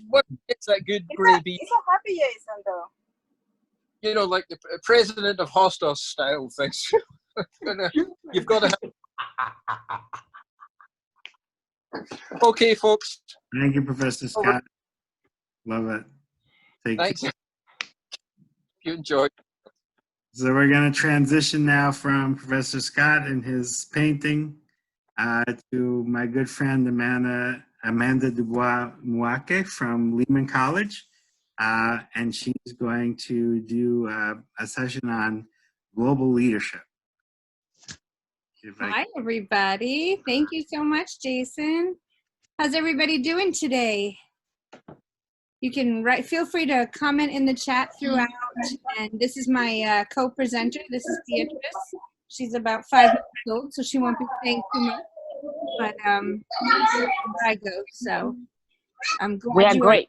what gets that good grey bean? He's a happy Jason, though. You know, like the president of Hostos style things. You've got to have. Okay, folks. Thank you, Professor Scott. Love it. Thanks. You enjoy. So we're going to transition now from Professor Scott and his painting to my good friend Amanda Dubois Mwake from Lehman College. And she's going to do a session on global leadership. Hi, everybody. Thank you so much, Jason. How's everybody doing today? You can feel free to comment in the chat throughout. And this is my co-presenter. This is Beatrice. She's about 5 months old, so she won't be saying too much. But I go. So I'm glad we are great.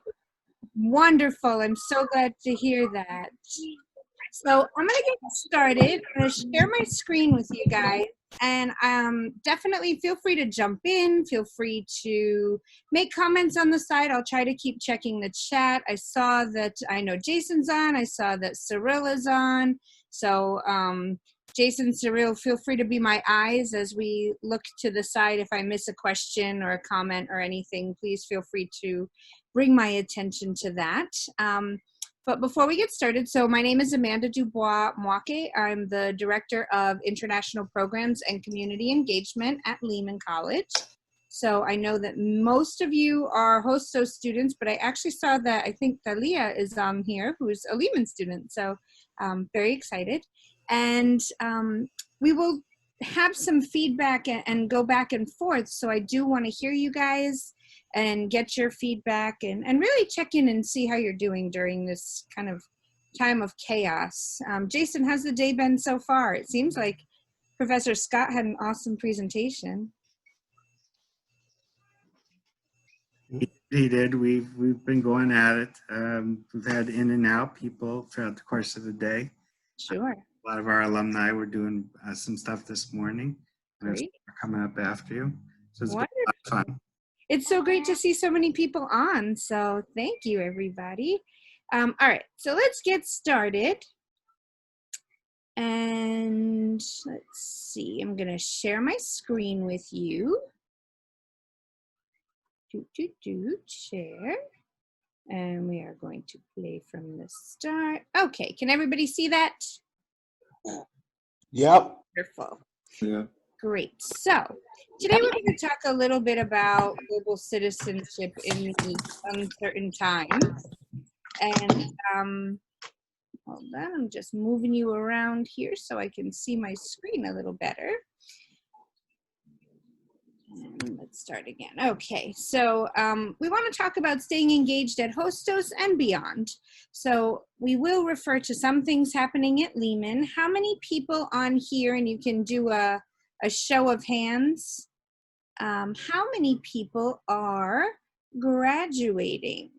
Wonderful. I'm so glad to hear that. So I'm going to get started. I'm going to share my screen with you guys. And definitely feel free to jump in. Feel free to make comments on the side. I'll try to keep checking the chat. I saw that I know Jason's on. I saw that Cyril is on. So Jason, Cyril, feel free to be my eyes as we look to the side. If I miss a question or a comment or anything, please feel free to bring my attention to that. But before we get started, so my name is Amanda Dubois Mwake. I'm the Director of International Programs and Community Engagement at Lehman College. So I know that most of you are Hostos students, but I actually saw that I think Thalia is on here, who's a Lehman student. So I'm very excited. And we will have some feedback and go back and forth. So I do want to hear you guys and get your feedback and really check in and see how you're doing during this kind of time of chaos. Jason, how's the day been so far? It seems like Professor Scott had an awesome presentation. He did. We've been going at it. We've had in and out people throughout the course of the day. Sure. A lot of our alumni were doing some stuff this morning. Great. Coming up after you. So it's been Wonderful. a lot of fun. It's so great to see so many people on. So thank you, everybody. All right, so let's get started. And let's see, I'm going to share my screen with you. Share. And we are going to play from the start. Okay, can everybody see that? Yep. Wonderful. Yeah. Great. So today we're going to talk a little bit about global citizenship in these uncertain times. And hold on, I'm just moving you around here so I can see my screen a little better. And let's start again. Okay, so we want to talk about staying engaged at Hostos and beyond. So we will refer to some things happening at Lehman. How many people on here, and you can do a show of hands, how many people are graduating?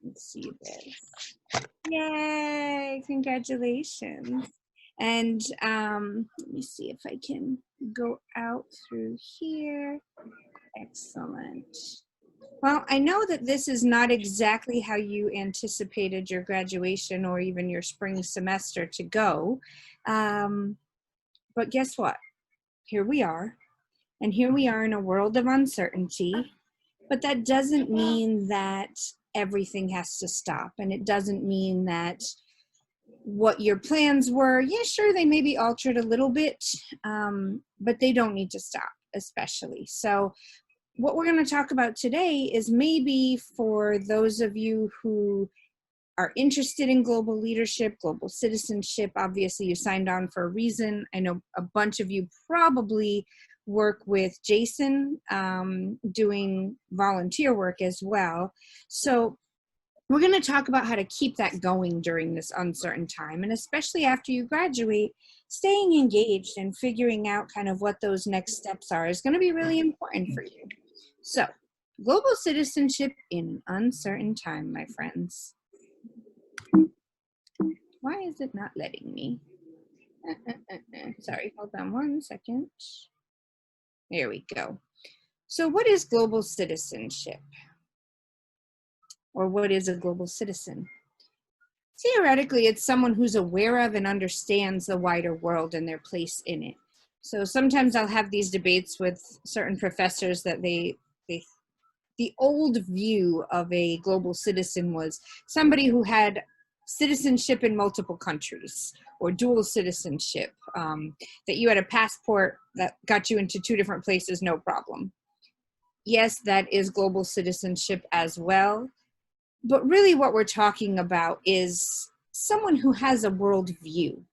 Let's see this. Yay, congratulations. And let me see if I can go out through here. Excellent. Well, I know that this is not exactly how you anticipated your graduation or even your spring semester to go. But guess what? Here we are. And here we are in a world of uncertainty. But that doesn't mean that everything has to stop. And it doesn't mean that what your plans were, yeah, sure, they may be altered a little bit, but they don't need to stop, especially. So what we're going to talk about today is maybe for those of you who are interested in global leadership, global citizenship, obviously you signed on for a reason. I know a bunch of you probably work with Jason doing volunteer work as well. So we're going to talk about how to keep that going during this uncertain time, and especially after you graduate, staying engaged and figuring out kind of what those next steps are is going to be really important for you. So, global citizenship in an uncertain time, my friends. Why is it not letting me? Sorry, hold on one second. There we go. So what is global citizenship? Or what is a global citizen? Theoretically, it's someone who's aware of and understands the wider world and their place in it. So sometimes I'll have these debates with certain professors that the old view of a global citizen was somebody who had citizenship in multiple countries or dual citizenship, that you had a passport that got you into 2 different places, no problem. Yes, that is global citizenship as well. But really what we're talking about is someone who has a world view.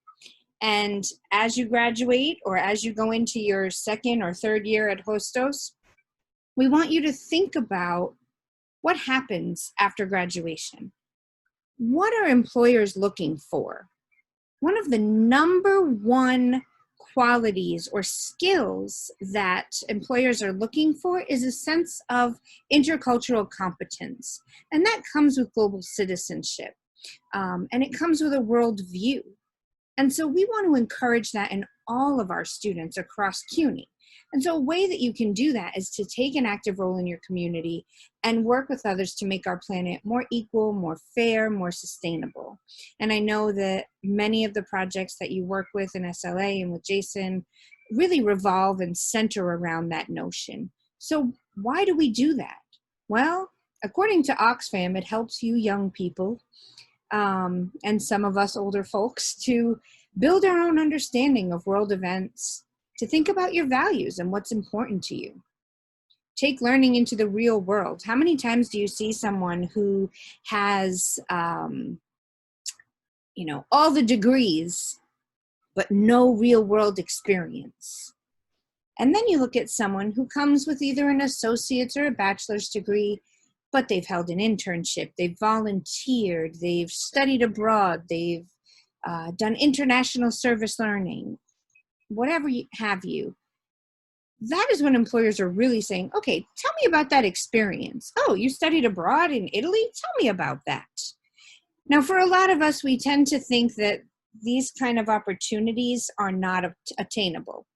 And as you graduate or as you go into your 2nd or 3rd year at Hostos, we want you to think about what happens after graduation. What are employers looking for? One of the #1 qualities or skills that employers are looking for is a sense of intercultural competence. And that comes with global citizenship. And it comes with a world view. And so we want to encourage that in all of our students across CUNY. And so a way that you can do that is to take an active role in your community and work with others to make our planet more equal, more fair, more sustainable. And I know that many of the projects that you work with in SLA and with Jason really revolve and center around that notion. So why do we do that? Well, according to Oxfam, it helps you young people and some of us older folks to build our own understanding of world events, to think about your values and what's important to you. Take learning into the real world. How many times do you see someone who has, all the degrees, but no real world experience? And then you look at someone who comes with either an associate's or a bachelor's degree, but they've held an internship, they've volunteered, they've studied abroad, they've done international service learning, whatever have you. That is when employers are really saying, okay, tell me about that experience. Oh, you studied abroad in Italy? Tell me about that. Now, for a lot of us, we tend to think that these kind of opportunities are not attainable.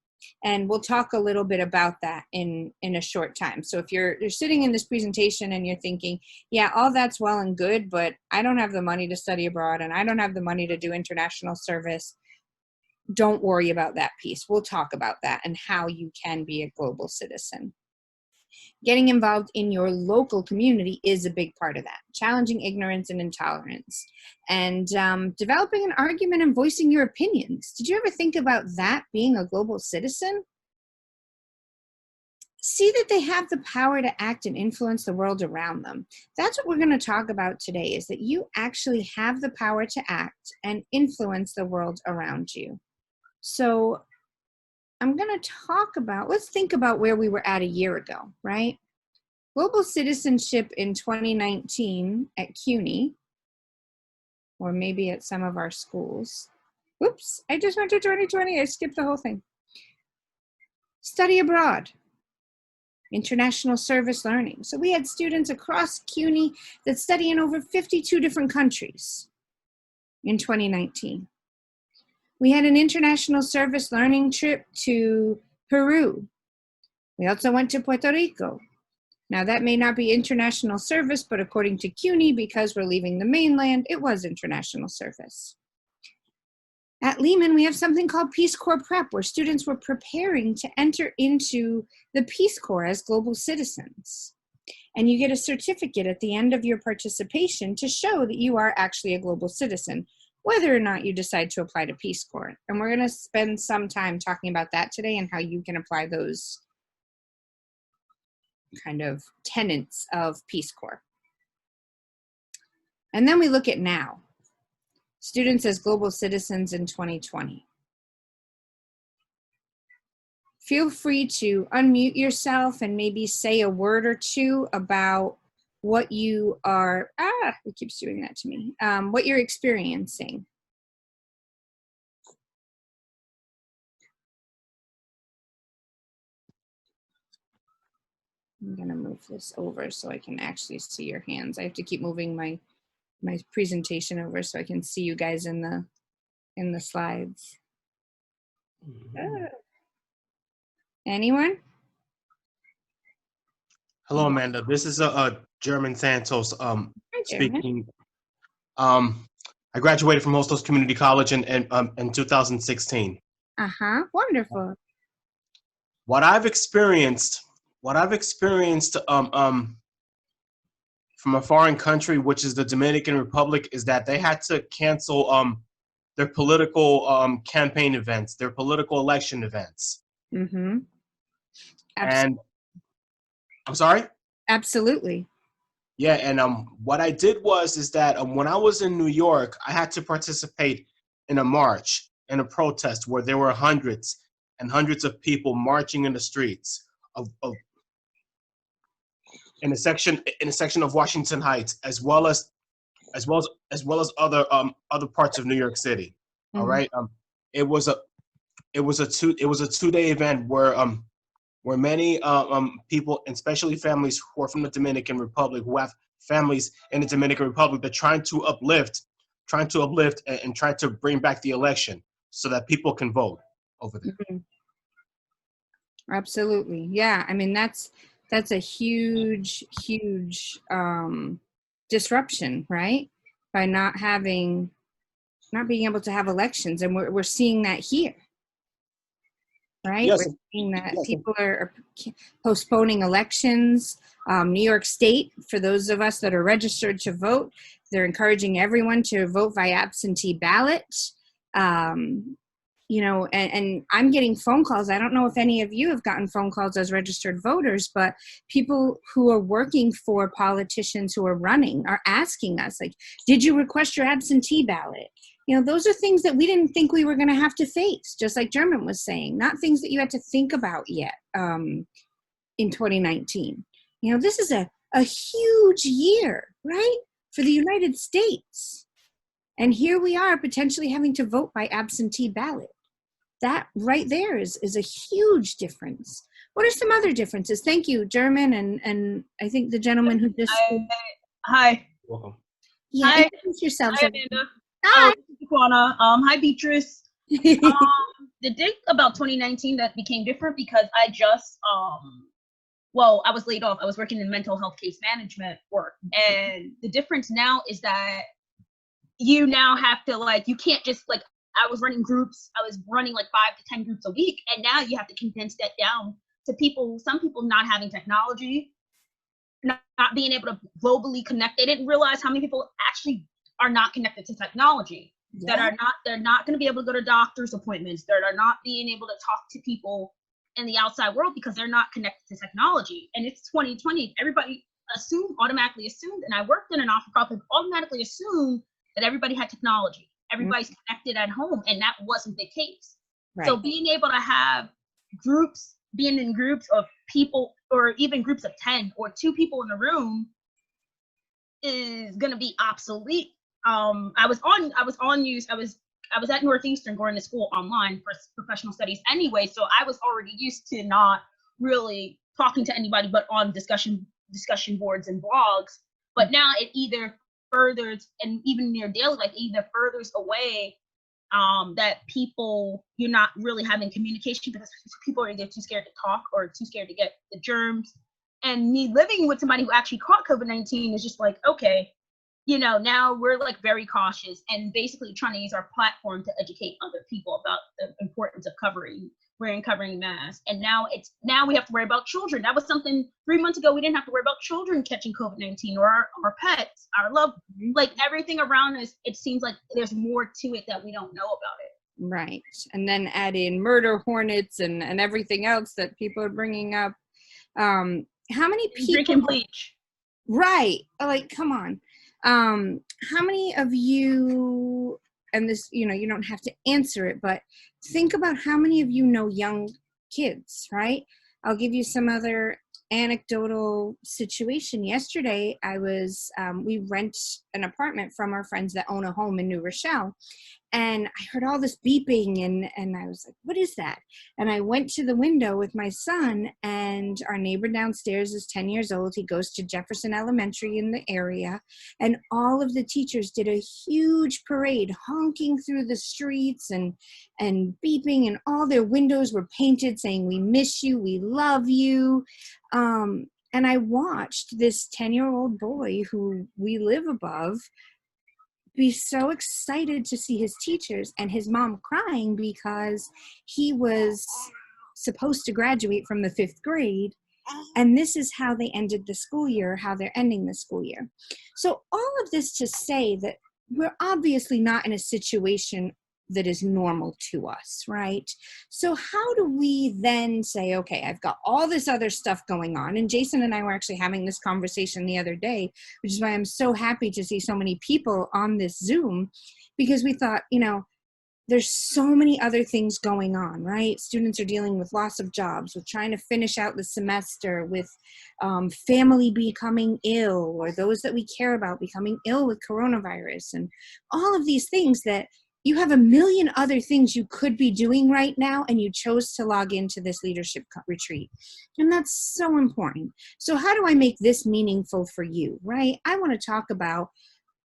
And we'll talk a little bit about that in a short time. So if you're sitting in this presentation and you're thinking, yeah, all that's well and good, but I don't have the money to study abroad and I don't have the money to do international service, don't worry about that piece. We'll talk about that and how you can be a global citizen. Getting involved in your local community is a big part of that. Challenging ignorance and intolerance. And developing an argument and voicing your opinions. Did you ever think about that being a global citizen? See that they have the power to act and influence the world around them. That's what we're going to talk about today, is that you actually have the power to act and influence the world around you. So I'm going to talk about, let's think about where we were at a year ago, right? Global citizenship in 2019 at CUNY, or maybe at some of our schools. Whoops, I just went to 2020, I skipped the whole thing. Study abroad, international service learning. So we had students across CUNY that study in over 52 different countries in 2019. We had an international service learning trip to Peru. We also went to Puerto Rico. Now that may not be international service, but according to CUNY, because we're leaving the mainland, it was international service. At Lehman, we have something called Peace Corps Prep, where students were preparing to enter into the Peace Corps as global citizens. And you get a certificate at the end of your participation to show that you are actually a global citizen, whether or not you decide to apply to Peace Corps. And we're going to spend some time talking about that today and how you can apply those kind of tenets of Peace Corps. And then we look at now, students as global citizens in 2020. Feel free to unmute yourself and maybe say a word or two about what you are, it keeps doing that to me, what you're experiencing. I'm gonna move this over so I can actually see your hands. I have to keep moving my presentation over so I can see you guys in the slides. Anyone? Hello, Amanda. This is German Santos Hi, German. speaking. I graduated from Hostos Community College in 2016. Wonderful. What I've experienced from a foreign country, which is the Dominican Republic, is that they had to cancel their political campaign events, their political election events. Mm-hmm. And I'm sorry? Absolutely. Yeah, and what I did is that when I was in New York, I had to participate in a march, in a protest where there were hundreds and hundreds of people marching in the streets of in a section of Washington Heights, as well as other parts of New York City. Mm-hmm. All right. It was a 2-day event where many people, and especially families who are from the Dominican Republic, who have families in the Dominican Republic, they're trying to uplift and try to bring back the election so that people can vote over there. Mm-hmm. Absolutely. Yeah. I mean, that's a huge disruption, right? By not being able to have elections. And we're seeing that here. Right? Yes. We're seeing that Yes. people are postponing elections. New York State, for those of us that are registered to vote, they're encouraging everyone to vote via absentee ballot. And I'm getting phone calls. I don't know if any of you have gotten phone calls as registered voters, but people who are working for politicians who are running are asking us, like, did you request your absentee ballot? Those are things that we didn't think we were going to have to face, just like German was saying, not things that you had to think about yet in 2019. This is a huge year, right, for the United States. And here we are potentially having to vote by absentee ballot. That right there is a huge difference. What are some other differences? Thank you, German, and I think the gentleman who just... Hi. Welcome. Yeah, Hi. introduce yourselves. Hi, Amanda. Hi. Juana. Hi, Beatrice. The thing about 2019 that became different because I just, I was laid off. I was working in mental health case management work. And the difference now is that you now have to, you can't just, I was running groups. I was running 5 to 10 groups a week. And now you have to condense that down to some people not having technology, not being able to globally connect. They didn't realize how many people actually are not connected to technology. Yeah. They're not going to be able to go to doctor's appointments. They're not being able to talk to people in the outside world because they're not connected to technology. And it's 2020. Everybody automatically assumed, and I worked in a not-for-profit, automatically assumed that everybody had technology. Everybody's connected at home, and that wasn't the case. Right. So being able to have being in groups of people, or even groups of 10 or 2 people in a room, is going to be obsolete. I was at Northeastern going to school online for professional studies anyway, so I was already used to not really talking to anybody but on discussion boards and blogs. But now it either furthers, and even near daily life, either furthers away that you're not really having communication because people are either too scared to talk or too scared to get the germs. And me living with somebody who actually caught COVID-19 is just okay, now we're very cautious and basically trying to use our platform to educate other people about the importance of wearing covering masks. And now we have to worry about children. That was something 3 months ago. We didn't have to worry about children catching COVID-19 or our pets, our love, everything around us. It seems like there's more to it that we don't know about it. Right. And then add in murder hornets and everything else that people are bringing up. How many people drinking bleach? Right. Come on. How many of you, and this, you don't have to answer it, but think about how many of you know young kids, right? I'll give you some other anecdotal situation. Yesterday, we rent an apartment from our friends that own a home in New Rochelle. And I heard all this beeping and I was like, what is that? And I went to the window with my son, and our neighbor downstairs is 10 years old. He goes to Jefferson Elementary in the area. And all of the teachers did a huge parade, honking through the streets and beeping, and all their windows were painted saying, we miss you, we love you. And I watched this 10-year-old boy who we live above be so excited to see his teachers, and his mom crying because he was supposed to graduate from the 5th grade. And this is how they ended the school year, how they're ending the school year. So all of this to say that we're obviously not in a situation that is normal to us, right? So how do we then say, okay, I've got all this other stuff going on, and Jason and I were actually having this conversation the other day, which is why I'm so happy to see so many people on this Zoom, because we thought, you know, there's so many other things going on, right? Students are dealing with loss of jobs, with trying to finish out the semester, with family becoming ill, or those that we care about becoming ill with coronavirus, and all of these things that you have a million other things you could be doing right now, and you chose to log into this leadership retreat. And that's so important. So how do I make this meaningful for you, right? I want to talk about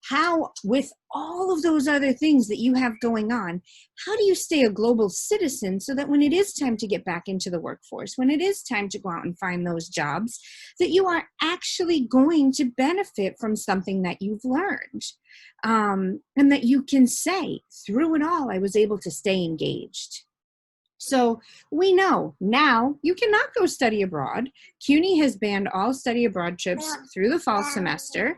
how, with all of those other things that you have going on, how do you stay a global citizen so that when it is time to get back into the workforce, when it is time to go out and find those jobs, that you are actually going to benefit from something that you've learned, and that you can say, through it all, I was able to stay engaged. So we know now you cannot go study abroad. CUNY has banned all study abroad trips through the fall semester.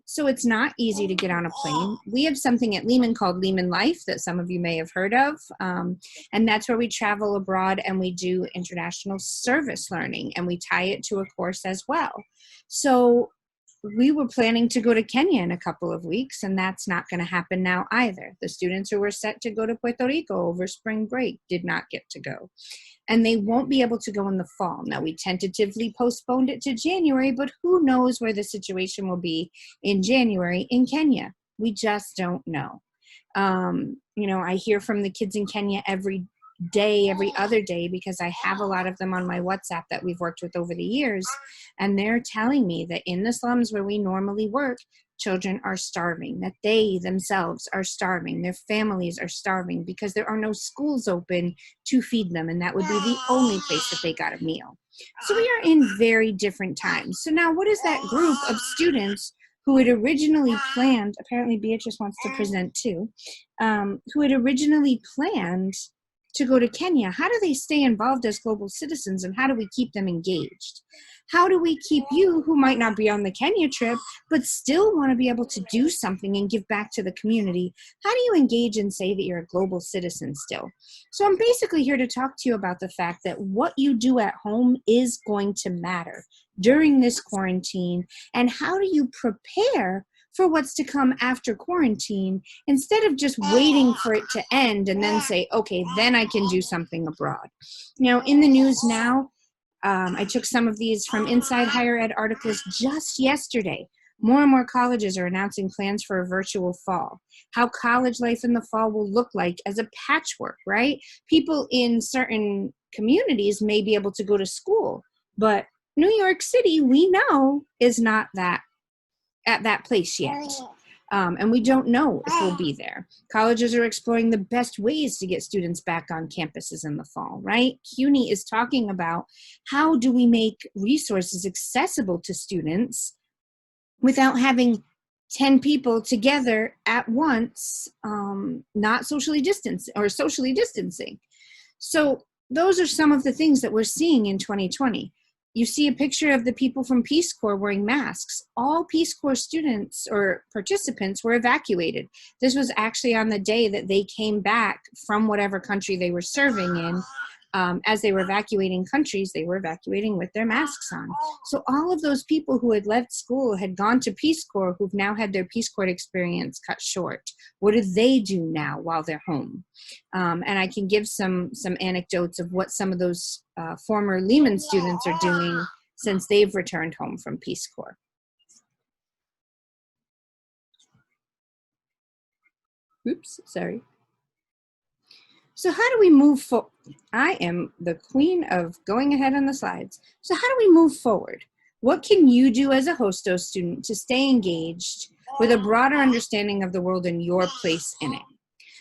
So it's not easy to get on a plane. We have something at Lehman called Lehman Life that some of you may have heard of. And that's where we travel abroad and we do international service learning, and we tie it to a course as well. So we were planning to go to Kenya in a couple of weeks, and that's not going to happen now either. The students who were set to go to Puerto Rico over spring break did not get to go. And they won't be able to go in the fall. Now, we tentatively postponed it to January, but who knows where the situation will be in January in Kenya. We just don't know. You know, I hear from the kids in Kenya every day, every other day, because I have a lot of them on my WhatsApp that we've worked with over the years. And they're telling me that in the slums where we normally work, children are starving, that they themselves are starving, their families are starving because there are no schools open to feed them, and that would be the only place that they got a meal. So we are in very different times. So now what is that group of students who had originally planned, apparently Beatrice wants to present too, who had originally planned to go to Kenya? How do they stay involved as global citizens, and how do we keep them engaged? How do we keep you, who might not be on the Kenya trip, but still want to be able to do something and give back to the community? How do you engage and say that you're a global citizen still? So I'm basically here to talk to you about the fact that what you do at home is going to matter during this quarantine, and how do you prepare for what's to come after quarantine, instead of just waiting for it to end and then say, okay, then I can do something abroad. Now, in the news now, I took some of these from Inside Higher Ed articles just yesterday. More and more colleges are announcing plans for a virtual fall. How college life in the fall will look like as a patchwork, right? People in certain communities may be able to go to school, but New York City, we know, is not that at that place yet. And we don't know if we'll be there. Colleges are exploring the best ways to get students back on campuses in the fall, right? CUNY is talking about how do we make resources accessible to students without having 10 people together at once, not socially distanced or socially distancing. So those are some of the things that we're seeing in 2020. You see a picture of the people from Peace Corps wearing masks. All Peace Corps students or participants were evacuated. This was actually on the day that they came back from whatever country they were serving in. As they were evacuating countries, they were evacuating with their masks on. So all of those people who had left school had gone to Peace Corps, who've now had their Peace Corps experience cut short. What do they do now while they're home? And I can give some anecdotes of what some of those former Lehman students are doing since they've returned home from Peace Corps. Oops, sorry. So how do we move forward? I am the queen of going ahead on the slides. So how do we move forward? What can you do as a Hostos student to stay engaged with a broader understanding of the world and your place in it?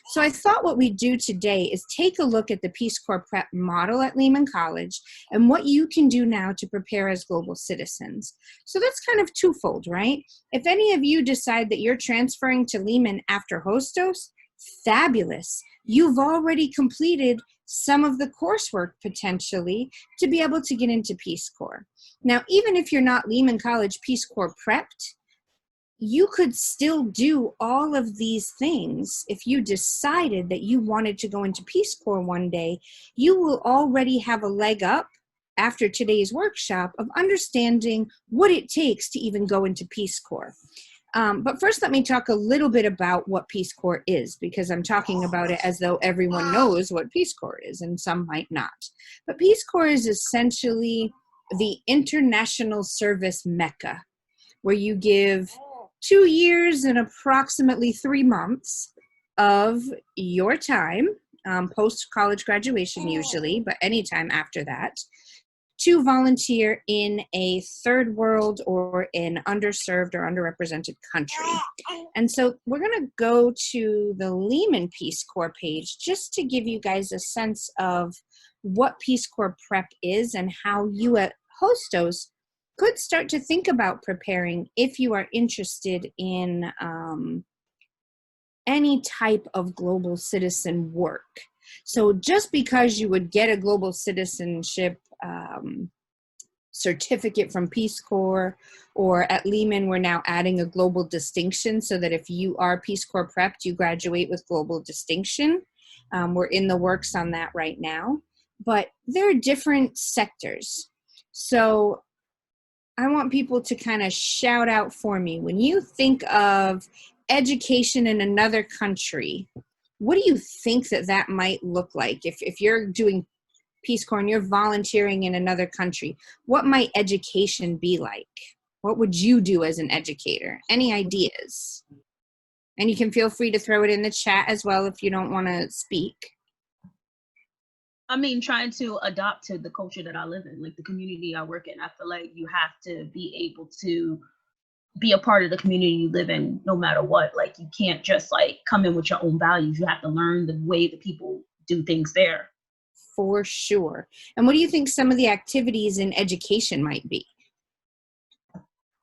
So I thought what we'd do today is take a look at the Peace Corps prep model at Lehman College and what you can do now to prepare as global citizens. So that's kind of twofold, right? If any of you decide that you're transferring to Lehman after Hostos, fabulous. You've already completed some of the coursework potentially to be able to get into Peace Corps. Now, even if you're not Lehman College Peace Corps prepped, you could still do all of these things. If you decided that you wanted to go into Peace Corps one day, you will already have a leg up after today's workshop of understanding what it takes to even go into Peace Corps. But first, let me talk a little bit about what Peace Corps is, because I'm talking about it as though everyone knows what Peace Corps is, and some might not. But Peace Corps is essentially the international service mecca, where you give 2 years and approximately 3 months of your time, post-college graduation usually, but anytime after that, to volunteer in a third world or an underserved or underrepresented country. And so we're going to go to the Lehman Peace Corps page just to give you guys a sense of what Peace Corps prep is and how you at Hostos could start to think about preparing if you are interested in any type of global citizen work. So just because you would get a global citizenship certificate from Peace Corps, or at Lehman, we're now adding a global distinction so that if you are Peace Corps prepped, you graduate with global distinction. We're in the works on that right now, but there are different sectors. So I want people to kind of shout out for me. When you think of education in another country, what do you think that that might look like? If you're doing Peace Corps and you're volunteering in another country, what might education be like? What would you do as an educator? Any ideas? And you can feel free to throw it in the chat as well if you don't want to speak. I mean, trying to adopt to the culture that I live in, like the community I work in. I feel like you have to be able to be a part of the community you live in no matter what. Like, you can't just like come in with your own values. You have to learn the way the people do things there. For sure. And what do you think some of the activities in education might be?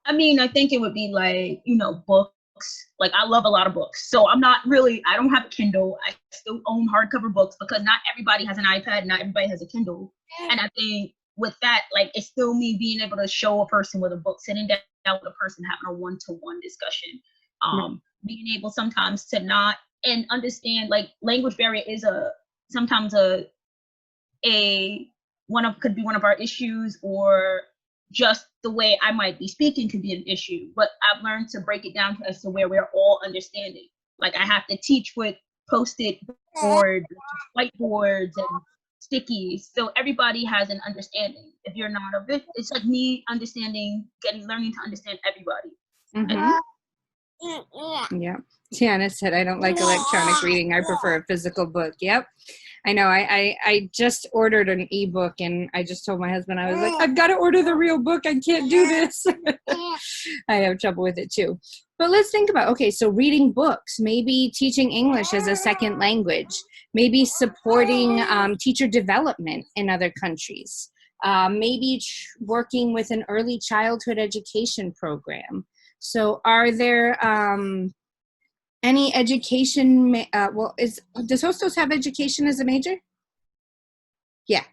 I mean, I think it would be like, you know, books. Like, I love a lot of books. So I don't have a Kindle. I still own hardcover books because not everybody has an iPad, not everybody has a Kindle. And I think with that, like, it's still me being able to show a person with a book, sitting down with a person, having a one-to-one discussion, being able sometimes to not and understand, like, language barrier is sometimes could be one of our issues, or just the way I might be speaking could be an issue. But I've learned to break it down as to where we're all understanding. Like, I have to teach with Post-it boards, whiteboards, and stickies, so everybody has an understanding. If you're not of it, it's like me learning to understand everybody. Mm-hmm. Yeah. Tiana said, I don't like electronic reading. I prefer a physical book. Yep. I know. I just ordered an ebook, and I just told my husband, I was like, I've got to order the real book. I can't do this. I have trouble with it too. But let's think about, okay, so reading books, maybe teaching English as a second language, maybe supporting teacher development in other countries, maybe working with an early childhood education program. So are there any education, does Hostos have education as a major? Yeah.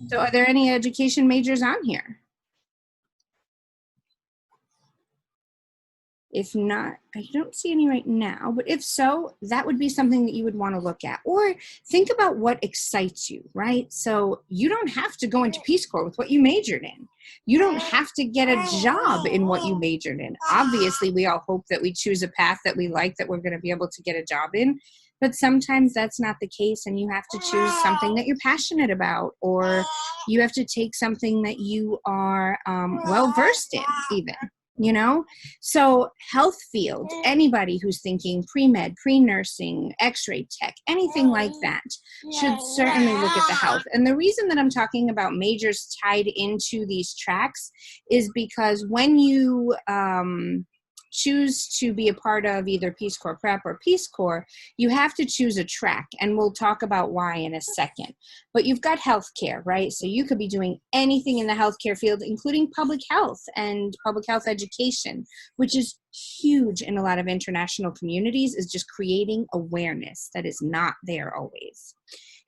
So are there any education majors on here? If not, I don't see any right now, but if so, that would be something that you would want to look at. Or think about what excites you, right? So you don't have to go into Peace Corps with what you majored in. You don't have to get a job in what you majored in. Obviously, we all hope that we choose a path that we like, that we're going to be able to get a job in. But sometimes that's not the case, and you have to choose something that you're passionate about, or you have to take something that you are well-versed in even. You know, so health field, anybody who's thinking pre-med, pre-nursing, x-ray tech, anything like that should certainly look at the health. And the reason that I'm talking about majors tied into these tracks is because when you choose to be a part of either Peace Corps Prep or Peace Corps, you have to choose a track, and we'll talk about why in a second. But you've got healthcare, right? So you could be doing anything in the healthcare field, including public health and public health education, which is huge in a lot of international communities, is just creating awareness that is not there always.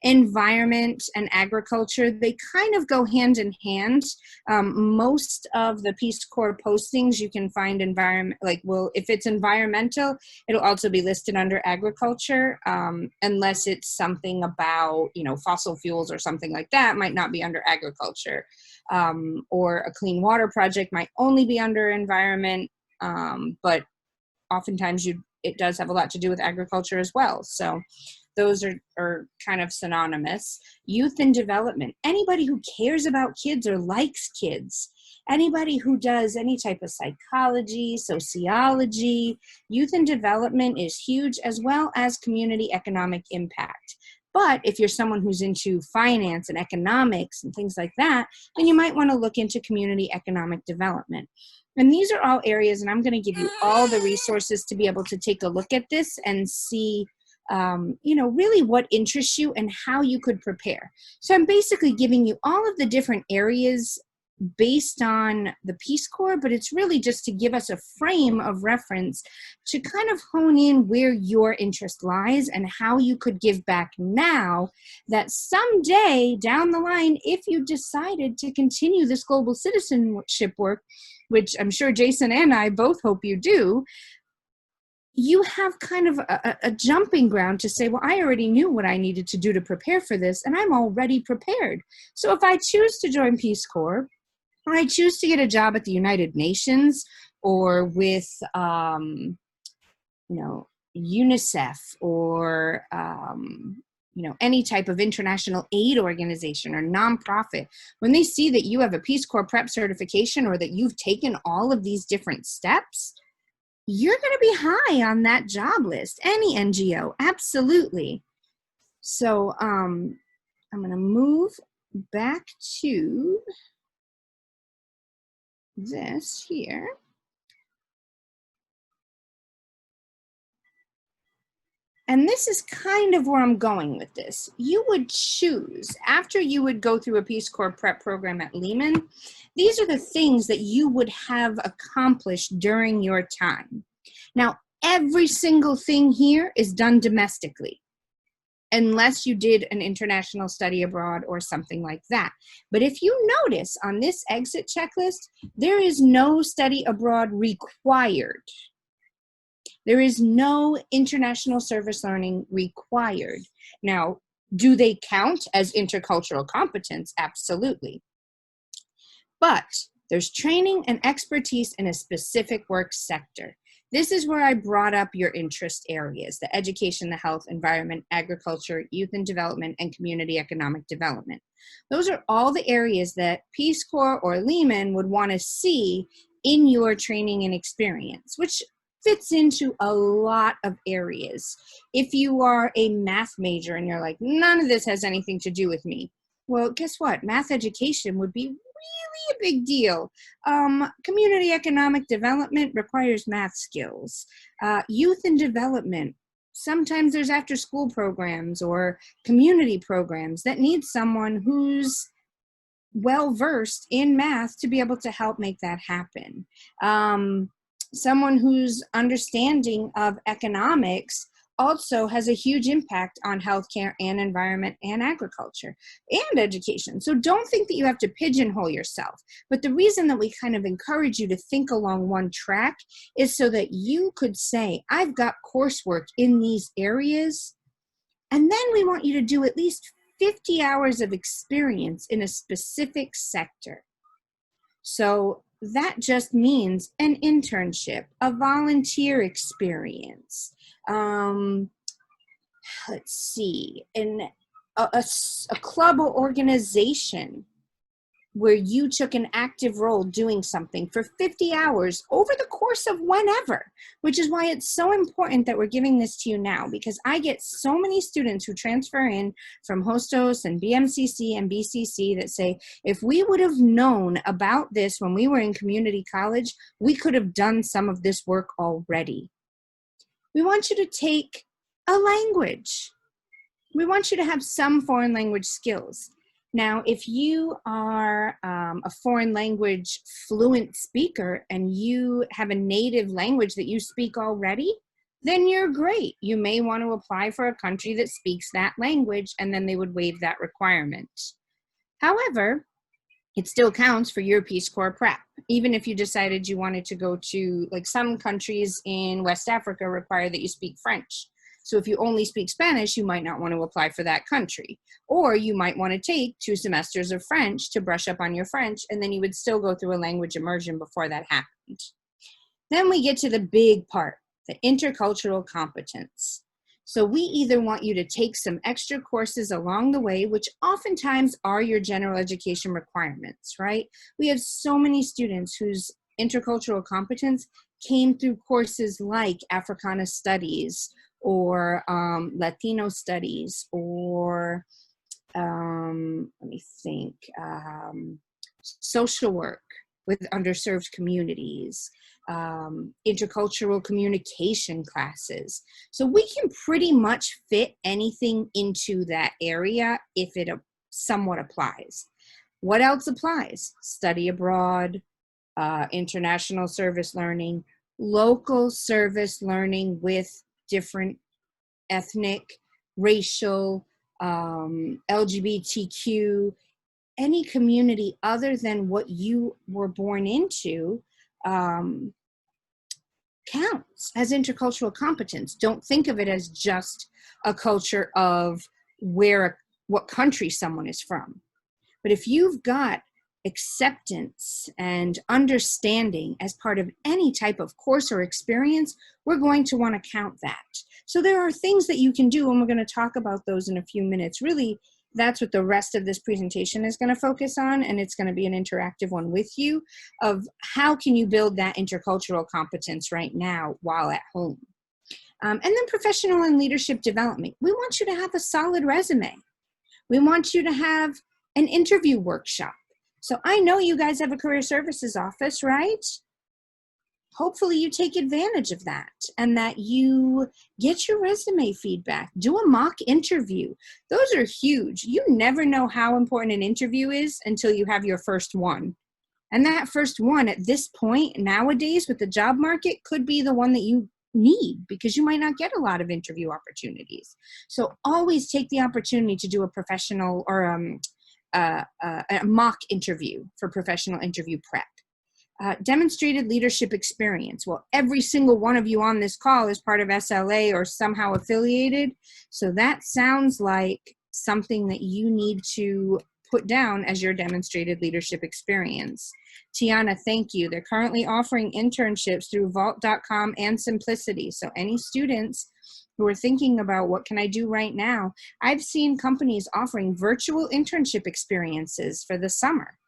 Environment and agriculture, they kind of go hand in hand. Most of the Peace Corps postings you can find environment, like, well, if it's environmental, it'll also be listed under agriculture, unless it's something about, you know, fossil fuels or something like that, might not be under agriculture. Or a clean water project might only be under environment, but oftentimes it does have a lot to do with agriculture as well. So those are kind of synonymous. Youth and development. Anybody who cares about kids or likes kids. Anybody who does any type of psychology, sociology. Youth and development is huge, as well as community economic impact. But if you're someone who's into finance and economics and things like that, then you might want to look into community economic development. And these are all areas, and I'm going to give you all the resources to be able to take a look at this and see you know, really what interests you and how you could prepare. So I'm basically giving you all of the different areas based on the Peace Corps, but it's really just to give us a frame of reference to kind of hone in where your interest lies and how you could give back now, that someday down the line, if you decided to continue this global citizenship work, which I'm sure Jason and I both hope you do, you have kind of a jumping ground to say, well, I already knew what I needed to do to prepare for this, and I'm already prepared. So if I choose to join Peace Corps, or I choose to get a job at the United Nations, or with, you know, UNICEF, or, you know, any type of international aid organization or nonprofit, when they see that you have a Peace Corps Prep certification, or that you've taken all of these different steps, you're going to be high on that job list. Any NGO, absolutely. So I'm going to move back to this here. And this is kind of where I'm going with this. You would choose, after you would go through a Peace Corps Prep program at Lehman, these are the things that you would have accomplished during your time. Now, every single thing here is done domestically, unless you did an international study abroad or something like that. But if you notice on this exit checklist, there is no study abroad required. There is no international service learning required. Now, do they count as intercultural competence? Absolutely. But there's training and expertise in a specific work sector. This is where I brought up your interest areas: the education, the health, environment, agriculture, youth and development, and community economic development. Those are all the areas that Peace Corps or Lehman would want to see in your training and experience, which fits into a lot of areas. If you are a math major and you're like, none of this has anything to do with me, well, guess what? Math education would be really a big deal. Community economic development requires math skills. Youth and development, sometimes there's after school programs or community programs that need someone who's well-versed in math to be able to help make that happen. Someone whose understanding of economics also has a huge impact on healthcare and environment and agriculture and education. So don't think that you have to pigeonhole yourself. But the reason that we kind of encourage you to think along one track is so that you could say, I've got coursework in these areas, and then we want you to do at least 50 hours of experience in a specific sector. So that just means an internship, a volunteer experience, let's see, a club or organization, where you took an active role doing something for 50 hours over the course of whenever, which is why it's so important that we're giving this to you now, because I get so many students who transfer in from Hostos and BMCC and BCC that say, if we would have known about this when we were in community college, we could have done some of this work already. We want you to take a language. We want you to have some foreign language skills. Now, if you are a foreign language fluent speaker and you have a native language that you speak already, then you're great. You may want to apply for a country that speaks that language, and then they would waive that requirement. However, it still counts for your Peace Corps prep. Even if you decided you wanted to go to, like some countries in West Africa require that you speak French. So if you only speak Spanish, you might not want to apply for that country. Or you might want to take 2 semesters of French to brush up on your French, and then you would still go through a language immersion before that happened. Then we get to the big part, the intercultural competence. So we either want you to take some extra courses along the way, which oftentimes are your general education requirements, right? We have so many students whose intercultural competence came through courses like Africana Studies, or Latino Studies, or let me think, social work with underserved communities, intercultural communication classes. So we can pretty much fit anything into that area if it somewhat applies. What else applies? Study abroad, international service learning, local service learning with different ethnic, racial, LGBTQ, any community other than what you were born into counts as intercultural competence. Don't think of it as just a culture of what country someone is from. But if you've got acceptance and understanding as part of any type of course or experience, we're going to want to count that. So there are things that you can do, and we're going to talk about those in a few minutes. Really, that's what the rest of this presentation is going to focus on, and it's going to be an interactive one with you of how can you build that intercultural competence right now while at home. And then professional and leadership development. We want you to have a solid resume. We want you to have an interview workshop. So I know you guys have a career services office, right? Hopefully you take advantage of that and that you get your resume feedback. Do a mock interview. Those are huge. You never know how important an interview is until you have your first one. And that first one at this point nowadays with the job market could be the one that you need because you might not get a lot of interview opportunities. So always take the opportunity to do a professional or a mock interview for professional interview prep. Demonstrated leadership experience. Well, every single one of you on this call is part of SLA or somehow affiliated. So that sounds like something that you need to put down as your demonstrated leadership experience. Tiana, thank you. They're currently offering internships through vault.com and Simplicity. So any students who are thinking about what can I do right now, I've seen companies offering virtual internship experiences for the summer.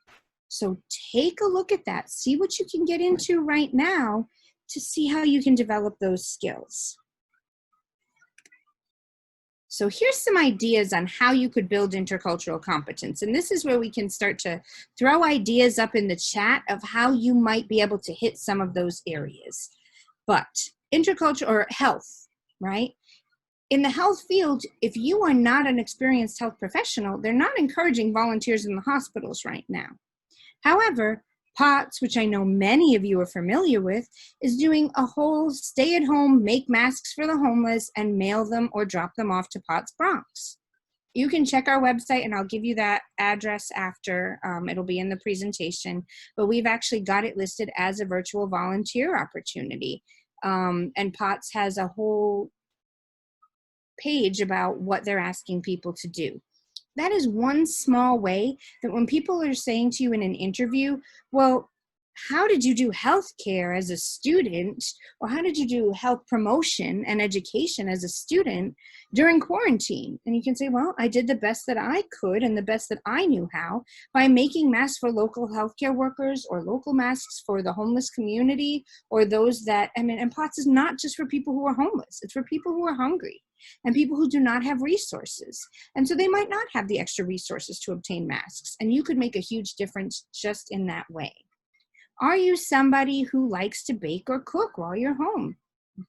So take a look at that. See what you can get into right now to see how you can develop those skills. So here's some ideas on how you could build intercultural competence. And this is where we can start to throw ideas up in the chat of how you might be able to hit some of those areas. But intercultural or health, right? In the health field, if you are not an experienced health professional, they're not encouraging volunteers in the hospitals right now. However, POTS, which I know many of you are familiar with, is doing a whole stay-at-home, make masks for the homeless, and mail them or drop them off to POTS Bronx. You can check our website, and I'll give you that address after. It'll be in the presentation. But we've actually got it listed as a virtual volunteer opportunity. And POTS has a whole page about what they're asking people to do. That is one small way that when people are saying to you in an interview, well, how did you do healthcare as a student, or how did you do health promotion and education as a student during quarantine? And you can say, well, I did the best that I could and the best that I knew how by making masks for local healthcare workers, or local masks for the homeless community, or those that, I mean, and POTS is not just for people who are homeless, it's for people who are hungry and people who do not have resources. And so they might not have the extra resources to obtain masks. And you could make a huge difference just in that way. Are you somebody who likes to bake or cook while you're home?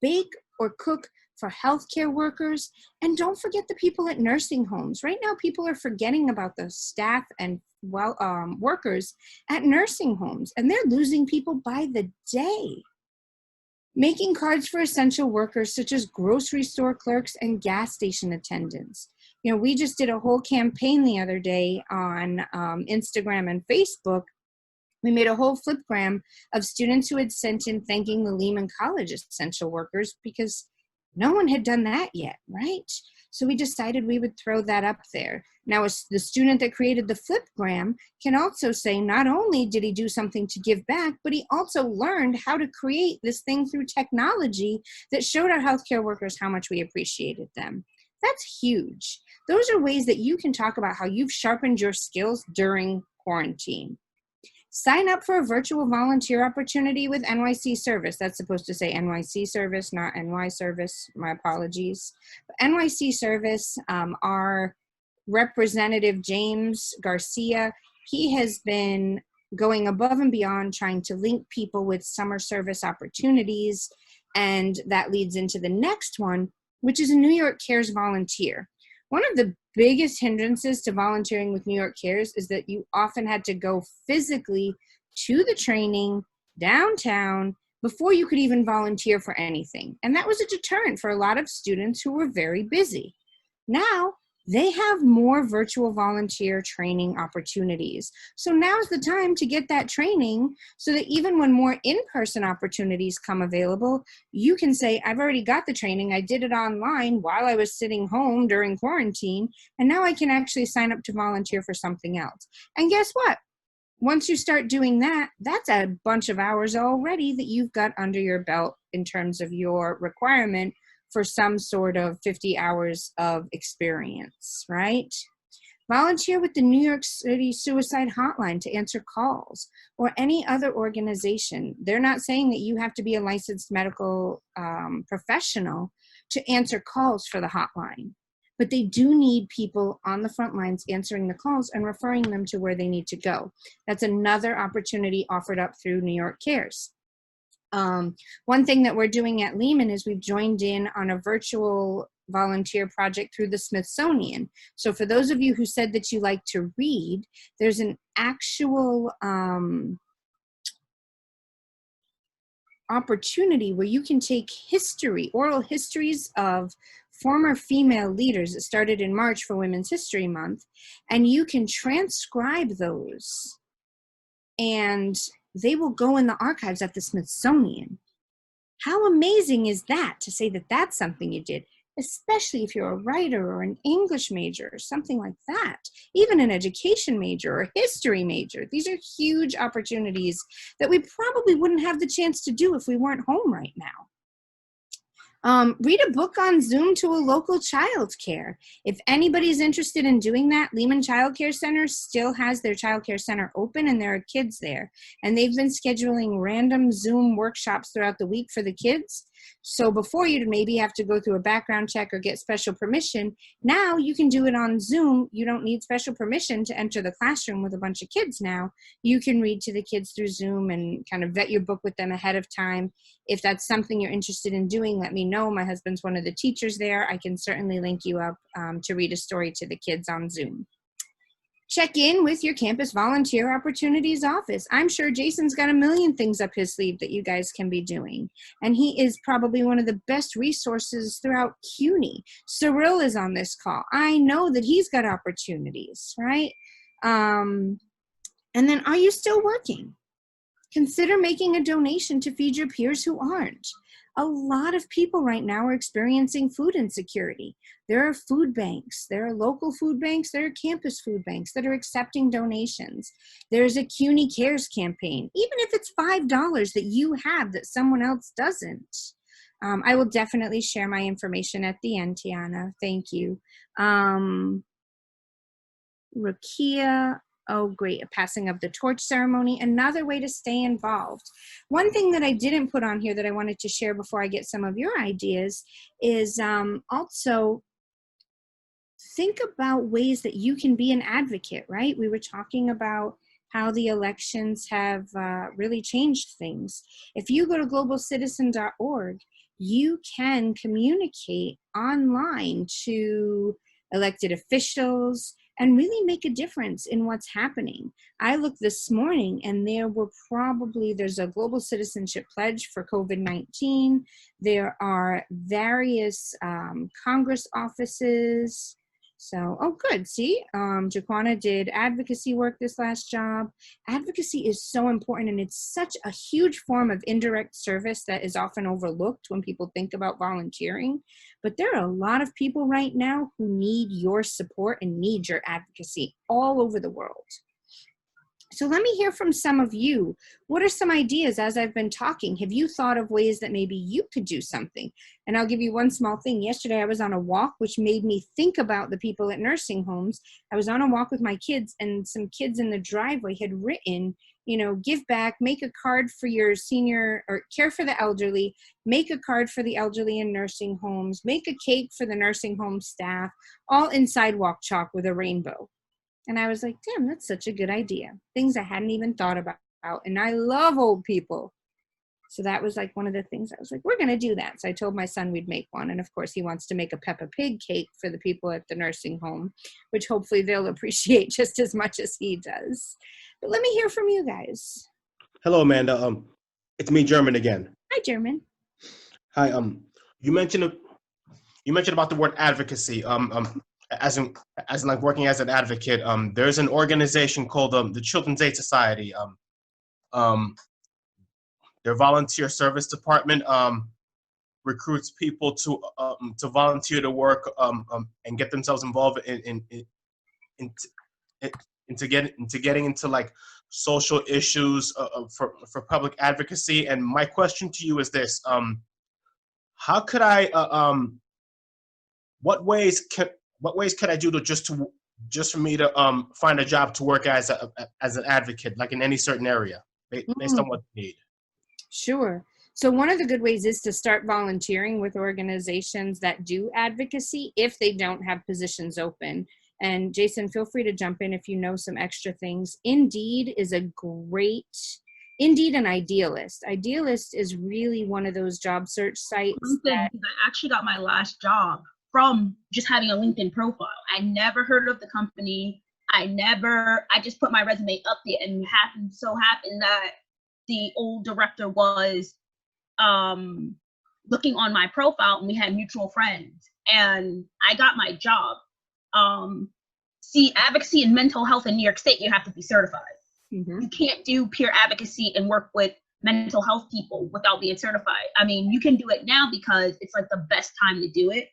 Bake or cook for healthcare workers. And don't forget the people at nursing homes. Right now, people are forgetting about the staff and workers at nursing homes, and they're losing people by the day. Making cards for essential workers such as grocery store clerks and gas station attendants. You know, we just did a whole campaign the other day on Instagram and Facebook. We made a whole flipgram of students who had sent in thanking the Lehman College essential workers, because no one had done that yet, right? So we decided we would throw that up there. Now, the student that created the flipgram can also say not only did he do something to give back, but he also learned how to create this thing through technology that showed our healthcare workers how much we appreciated them. That's huge. Those are ways that you can talk about how you've sharpened your skills during quarantine. Sign up for a virtual volunteer opportunity with NYC Service. That's supposed to say NYC Service, not NY Service. My apologies. But NYC Service, our Representative James Garcia, he has been going above and beyond trying to link people with summer service opportunities. And that leads into the next one, which is a New York Cares volunteer. One of the biggest hindrances to volunteering with New York Cares is that you often had to go physically to the training downtown before you could even volunteer for anything. And that was a deterrent for a lot of students who were very busy. Now, they have more virtual volunteer training opportunities. So now's the time to get that training so that even when more in-person opportunities come available, you can say, I've already got the training. I did it online while I was sitting home during quarantine, and now I can actually sign up to volunteer for something else. And guess what? Once you start doing that, that's a bunch of hours already that you've got under your belt in terms of your requirement for some sort of 50 hours of experience, right? Volunteer with the New York City Suicide Hotline to answer calls, or any other organization. They're not saying that you have to be a licensed medical professional to answer calls for the hotline, but they do need people on the front lines answering the calls and referring them to where they need to go. That's another opportunity offered up through New York Cares. One thing that we're doing at Lehman is we've joined in on a virtual volunteer project through the Smithsonian. So for those of you who said that you like to read, there's an actual opportunity where you can take oral histories of former female leaders. It started in March for Women's History Month, and you can transcribe those, and they will go in the archives at the Smithsonian. How amazing is that, to say that that's something you did, especially if you're a writer or an English major or something like that, even an education major or a history major. These are huge opportunities that we probably wouldn't have the chance to do if we weren't home right now. Read a book on Zoom to a local child care. If anybody's interested in doing that, Lehman Child Care Center still has their child care center open, and there are kids there. And they've been scheduling random Zoom workshops throughout the week for the kids. So before you'd maybe have to go through a background check or get special permission, now you can do it on Zoom. You don't need special permission to enter the classroom with a bunch of kids now. You can read to the kids through Zoom and kind of vet your book with them ahead of time. If that's something you're interested in doing, let me know. My husband's one of the teachers there. I can certainly link you up to read a story to the kids on Zoom. Check in with your campus volunteer opportunities office. I'm sure Jason's got a million things up his sleeve that you guys can be doing. And he is probably one of the best resources throughout CUNY. Cyril is on this call. I know that he's got opportunities, right? And then, are you still working? Consider making a donation to feed your peers who aren't. a lot of people right now are experiencing food insecurity. There are food banks, there are local food banks, there are campus food banks that are accepting donations. There's a CUNY Cares campaign, even if it's $5 that you have that someone else doesn't. I will definitely share my information at the end, Tiana. Thank you. Rakia, oh great, a passing of the torch ceremony, another way to stay involved. One thing that I didn't put on here that I wanted to share before I get some of your ideas is also think about ways that you can be an advocate, right? We were talking about how the elections have really changed things. If you go to globalcitizen.org, you can communicate online to elected officials and really make a difference in what's happening. I looked this morning and there's a global citizenship pledge for COVID-19. There are various Congress offices. So, oh good, see, Jaquana did advocacy work this last job. Advocacy is so important, and it's such a huge form of indirect service that is often overlooked when people think about volunteering. But there are a lot of people right now who need your support and need your advocacy all over the world. So let me hear from some of you. What are some ideas as I've been talking? Have you thought of ways that maybe you could do something? And I'll give you one small thing. Yesterday I was on a walk, which made me think about the people at nursing homes. I was on a walk with my kids, and some kids in the driveway had written, you know, give back, make a card for your senior, or care for the elderly, make a card for the elderly in nursing homes, make a cake for the nursing home staff, all in sidewalk chalk with a rainbow. And I was like, damn, that's such a good idea. Things I hadn't even thought about. And I love old people. So that was like one of the things I was like, we're going to do that. So I told my son we'd make one. And of course, he wants to make a Peppa Pig cake for the people at the nursing home, which hopefully they'll appreciate just as much as he does. But let me hear from you guys. Hello, Amanda. It's me, German again. Hi, German. Hi. You mentioned about the word advocacy. As in like working as an advocate. There's an organization called the Children's Aid Society. Their volunteer service department recruits people to volunteer to work and get themselves involved into getting into like social issues for public advocacy. And my question to you is this: how could I what ways could I do to just for me to find a job to work as an advocate, like in any certain area, based on what you need? Sure. So one of the good ways is to start volunteering with organizations that do advocacy if they don't have positions open. And Jason, feel free to jump in if you know some extra things. Indeed is a great, Indeed and Idealist. Idealist is really one of those job search sites. I actually got my last job from just having a LinkedIn profile. I never heard of the company. I just put my resume up there, and happened that the old director was looking on my profile, and we had mutual friends, and I got my job. See, advocacy in mental health in New York State, you have to be certified. Mm-hmm. You can't do peer advocacy and work with mental health people without being certified. I mean, you can do it now because it's like the best time to do it.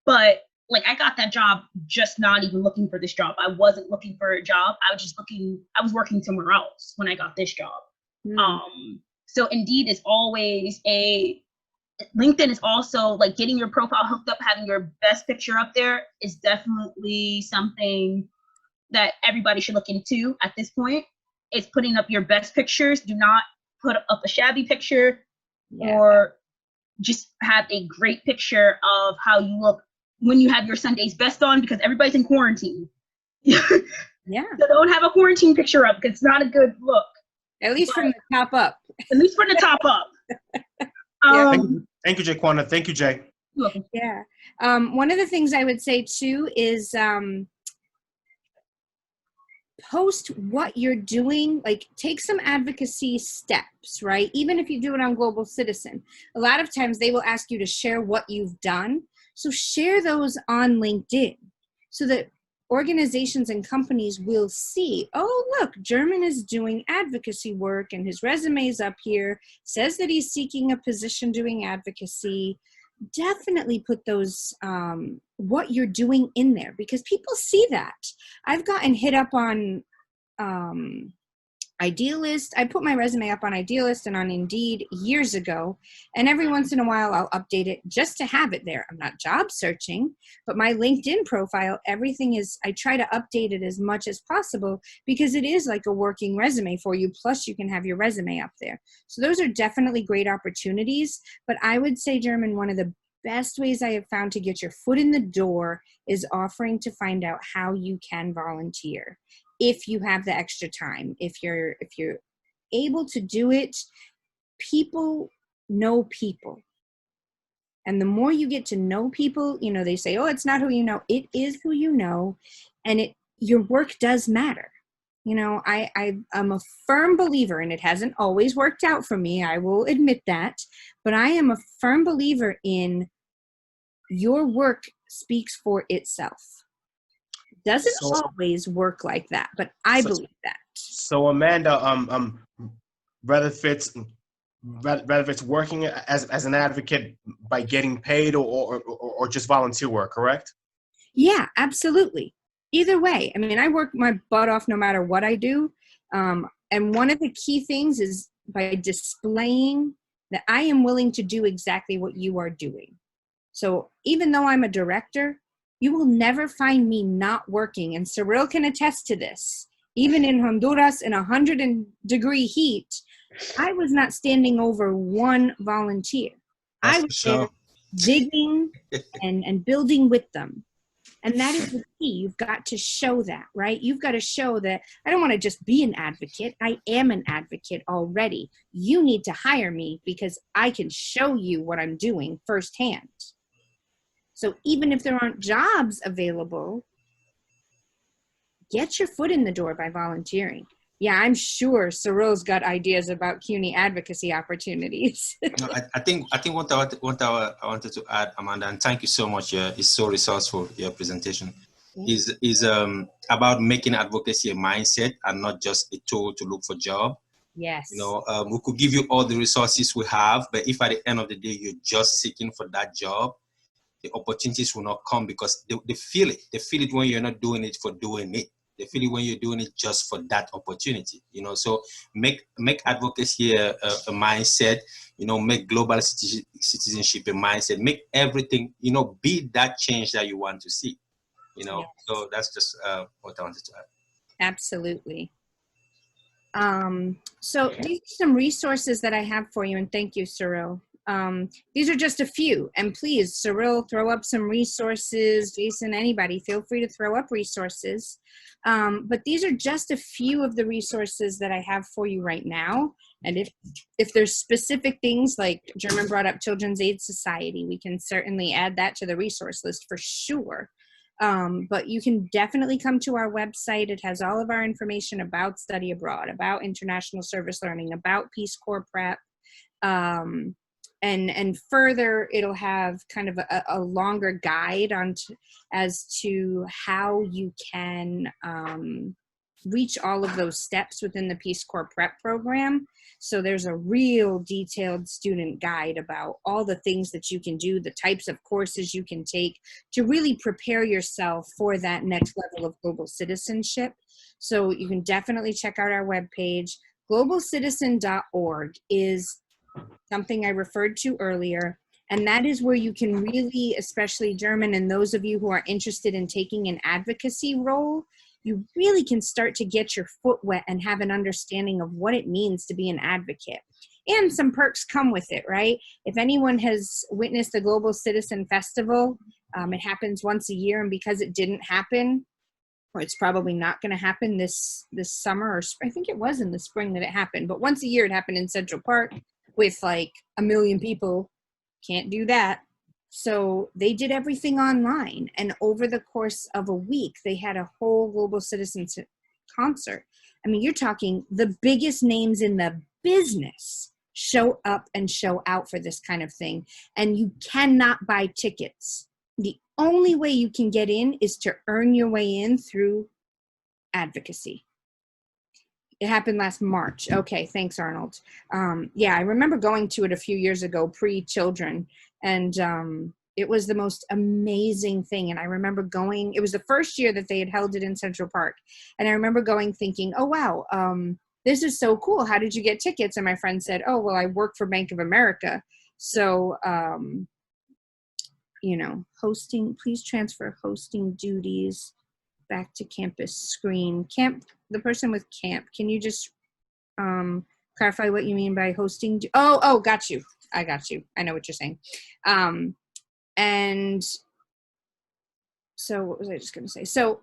But like, I got that job just not even looking for this job. I wasn't looking for a job. I was working somewhere else when I got this job. Mm. So Indeed is always LinkedIn is also like getting your profile hooked up, having your best picture up there is definitely something that everybody should look into at this point. It's putting up your best pictures. Do not put up a shabby picture, or just have a great picture of how you look when you have your Sunday's best on, because everybody's in quarantine. Yeah. So don't have a quarantine picture up because it's not a good look. At least from the top up. At least from the top up. Thank you, Jaquana. Thank you, Jay. Yeah. One of the things I would say too is post what you're doing, like take some advocacy steps, right? Even if you do it on Global Citizen, a lot of times they will ask you to share what you've done. So share those on LinkedIn so that organizations and companies will see, oh, look, German is doing advocacy work and his resume is up here, says that he's seeking a position doing advocacy. Definitely put those, what you're doing in there, because people see that. I've gotten hit up on Idealist. I put my resume up on Idealist and on Indeed years ago, and every once in a while I'll update it just to have it there. I'm not job searching, but my LinkedIn profile, everything is, I try to update it as much as possible because it is like a working resume for you, plus you can have your resume up there. So those are definitely great opportunities, but I would say, German, one of the best ways I have found to get your foot in the door is offering to find out how you can volunteer. If you have the extra time, if you're able to do it, people know people. And the more you get to know people, you know, they say, oh, it's not who you know. It is who you know. And your work does matter. You know, I'm a firm believer, and it hasn't always worked out for me, I will admit that, but I am a firm believer in your work speaks for itself. Doesn't always work like that, but I believe that. So Amanda, whether if it's working as an advocate by getting paid or just volunteer work, correct? Yeah, absolutely. Either way, I mean, I work my butt off no matter what I do. And one of the key things is by displaying that I am willing to do exactly what you are doing. So even though I'm a director, you will never find me not working. And Cyril can attest to this. Even in Honduras in 100-degree heat, I was not standing over one volunteer. I was there digging and building with them. And that is the key. You've got to show that, right? You've got to show that I don't want to just be an advocate. I am an advocate already. You need to hire me because I can show you what I'm doing firsthand. So even if there aren't jobs available, get your foot in the door by volunteering. Yeah, I'm sure Cyril's got ideas about CUNY advocacy opportunities. No, I think what I wanted to add, Amanda, and thank you so much. It's so resourceful, your presentation. Is about making advocacy a mindset and not just a tool to look for job. Yes. You know, we could give you all the resources we have, but if at the end of the day you're just seeking for that job, the opportunities will not come because they feel it. They feel it when you're not doing it for doing it. They feel it when you're doing it just for that opportunity. You know, so make advocacy a mindset. You know, make global citizenship a mindset. Make everything, you know, be that change that you want to see. You know, yes. So that's just what I wanted to add. Absolutely. So these are some resources that I have for you, and thank you, Cyril. These are just a few, and please, Cyril, throw up some resources. Jason, anybody, feel free to throw up resources. But these are just a few of the resources that I have for you right now. And if there's specific things like German brought up Children's Aid Society, we can certainly add that to the resource list for sure. But you can definitely come to our website. It has all of our information about study abroad, about international service learning, about Peace Corps prep. And further, it'll have kind of a longer guide as to how you can reach all of those steps within the Peace Corps prep program. So there's a real detailed student guide about all the things that you can do, the types of courses you can take to really prepare yourself for that next level of global citizenship. So you can definitely check out our webpage. Globalcitizen.org is something I referred to earlier, and that is where you can really, especially German and those of you who are interested in taking an advocacy role, you really can start to get your foot wet and have an understanding of what it means to be an advocate. And some perks come with it, right? If anyone has witnessed the Global Citizen Festival, it happens once a year, and because it didn't happen, or it's probably not going to happen this summer, or I think it was in the spring that it happened, but once a year it happened in Central Park with like 1 million people. Can't do that. So they did everything online, and over the course of a week, they had a whole Global Citizens concert. I mean, you're talking the biggest names in the business show up and show out for this kind of thing, and you cannot buy tickets. The only way you can get in is to earn your way in through advocacy. It happened last March. Okay, thanks, Arnold. Yeah, I remember going to it a few years ago, pre-children, and it was the most amazing thing. And I remember going, it was the first year that they had held it in Central Park. And I remember going thinking, oh, wow, this is so cool. How did you get tickets? And my friend said, oh, well, I work for Bank of America. So, you know, hosting, please transfer hosting duties back to campus screen. The person with camp, can you just clarify what you mean by hosting? Oh, got you. I got you. I know what you're saying. And so what was I just going to say? So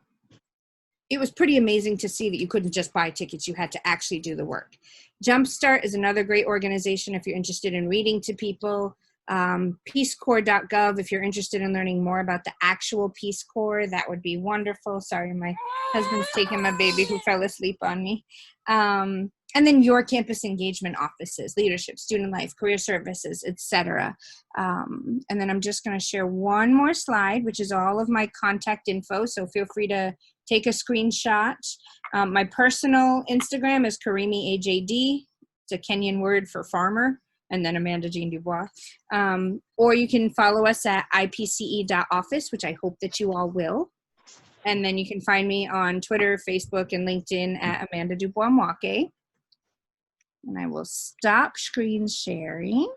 it was pretty amazing to see that you couldn't just buy tickets. You had to actually do the work. Jumpstart is another great organization if you're interested in reading to people. PeaceCorps.gov, if you're interested in learning more about the actual Peace Corps, that would be wonderful. Sorry, my husband's taking my baby who fell asleep on me. And then your campus engagement offices, leadership, student life, career services, etc. And then I'm just going to share one more slide, which is all of my contact info. So feel free to take a screenshot. My personal Instagram is Karimi AJD. It's a Kenyan word for farmer. And then Amanda Jean Dubois. Or you can follow us at ipce.office, which I hope that you all will. And then you can find me on Twitter, Facebook, and LinkedIn at Amanda Dubois Mwake. And I will stop screen sharing.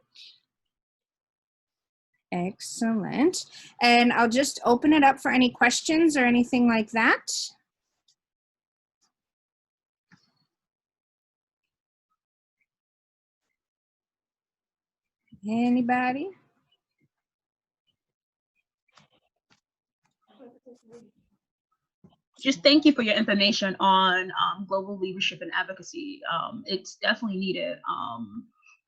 Excellent. And I'll just open it up for any questions or anything like that. Anybody? Just thank you for your information on global leadership and advocacy. It's definitely needed.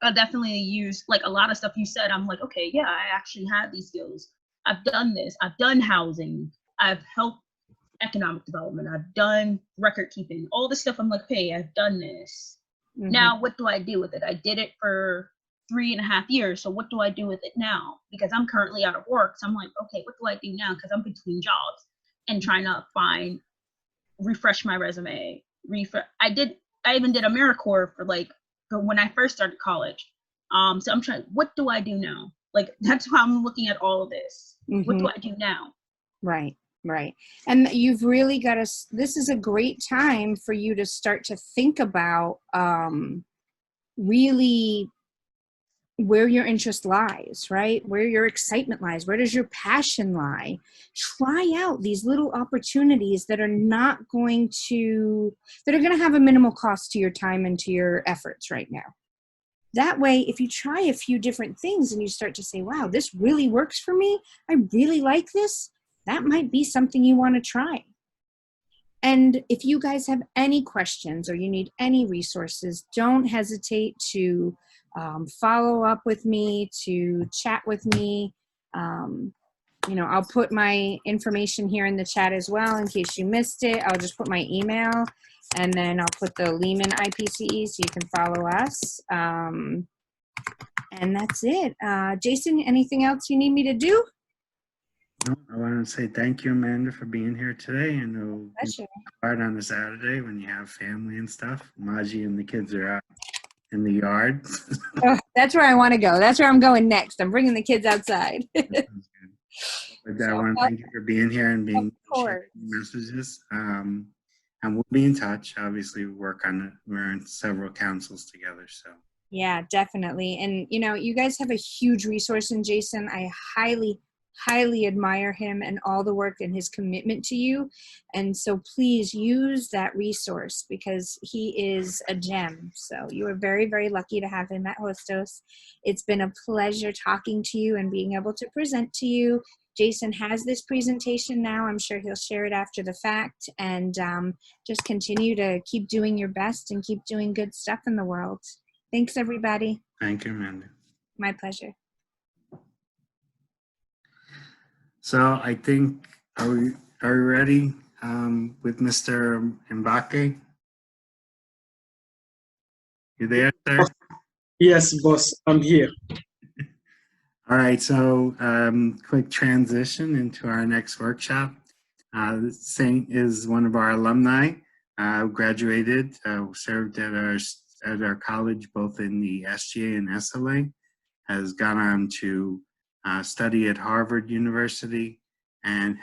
I definitely use, like, a lot of stuff you said. I'm like, okay, yeah, I actually have these skills. I've done this. I've done housing. I've helped economic development. I've done record keeping. All this stuff. I'm like, hey, I've done this. Mm-hmm. Now, what do I do with it? I did it for 3.5 years. So what do I do with it now? Because I'm currently out of work. So I'm like, okay, what do I do now? Because I'm between jobs and trying to refresh my resume. I even did AmeriCorps for when I first started college. So I'm trying, what do I do now? Like, that's how I'm looking at all of this. Mm-hmm. What do I do now? Right. Right. And you've really got to, this is a great time for you to start to think about really where your interest lies, right? Where your excitement lies. Where does your passion lie? Try out these little opportunities that are going to have a minimal cost to your time and to your efforts right now. That way, if you try a few different things and you start to say, wow, this really works for me. I really like this. That might be something you want to try. And if you guys have any questions or you need any resources, don't hesitate to follow up with me, to chat with me. You know, I'll put my information here in the chat as well in case you missed it. I'll just put my email and then I'll put the Lehman IPCE so you can follow us. And that's it. Jason, anything else you need me to do? No, I want to say thank you, Amanda, for being here today. I know it's hard on a Saturday when you have family and stuff. Maji and the kids are out in the yard. Oh, that's where I want to go. That's where I'm going next. I'm bringing the kids outside. But I want to thank you for being here and being sharing messages. And we'll be in touch. Obviously, we're in several councils together. So yeah, definitely. And you know, you guys have a huge resource in Jason. I highly admire him and all the work and his commitment to you. And so please use that resource because he is a gem. So you are very, very lucky to have him at Hostos. It's been a pleasure talking to you and being able to present to you. Jason has this presentation now. I'm sure he'll share it after the fact. And just continue to keep doing your best and keep doing good stuff in the world. Thanks, everybody. Thank you, Amanda. My pleasure. So I think, are we ready with Mr. Mbake? You there, sir? Yes, boss, I'm here. All right, so quick transition into our next workshop. Saint is one of our alumni, graduated, served at our college both in the SGA and SLA, has gone on to study at Harvard University, and